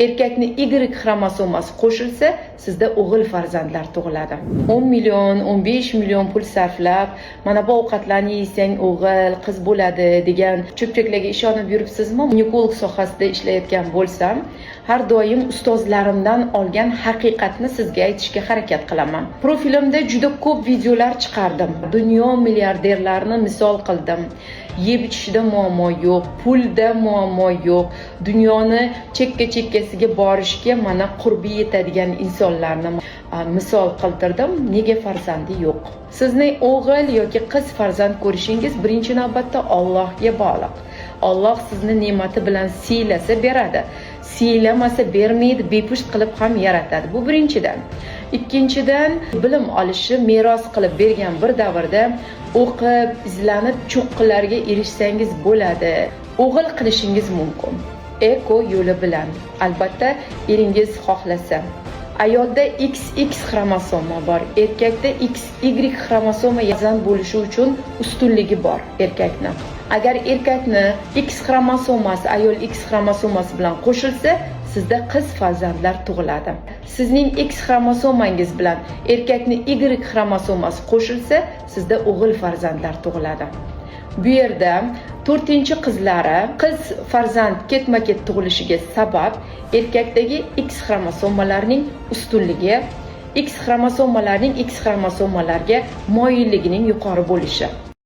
erkakni Y xromosomasi qo'shilsa, sizda o'g'il farzandlar tug'iladi. 10 million, 15 million pul sarflab, mana bu ovqatlarni yesang o'g'il, qiz bo'ladi degan cho'pchaklarga ishonib yuribsizmi? Ginekolog sohasida ishlayotgan bo'lsam, har doim ustozlarimdan olgan haqiqatni sizga aytishga harakat qilaman. Profilimda juda ko'p videolar chiqardim. Dunyo milliarderlarini misol qildim. Yeb ichishda muammo yo'q, pulda muammo yo'q. Dunyoni chekka-chekkasiga borishga mana qurbi yetadigan insonlarni misol keltirdim. Nega farzandi yo'q? Sizning o'g'il yoki qiz farzand ko'rishingiz birinchi navbatda Allohga bog'liq. Alloh sizni ne'mati bilan siylasa beradi. Siylamasa bermaydi, bepusht qilib ham yaratadi. Bu birinchidan. Ikkinchidan, bilim olishi meros qilib bergan bir davrda o'qib, izlanib, cho'qqilarga erishsangiz bo'ladi. O'g'il qilishingiz mumkin. Eko yo'li bilan. Albatta, eringiz xohlasa. Ayolda XX xromosoma bor, erkakda XY xromosoma farzand bo'lishi uchun ustunligi bor erkakni. Agar erkakni X xromosomasi ayol X xromosomasi bilan qo'shilsa, sizda qiz farzandlar tug'iladi. Sizning X xromosomangiz bilan erkakni Y xromosomasi qo'shilsa, sizda o'g'il farzandlar tug'iladi. Bu yerda 4-qizlari qiz farzand ketma-ket tug'ilishiga sabab erkakdagi X xromosomalarining ustunligi, X xromosomalarning X xromosomalarga moyilligining yuqori bo'lishi.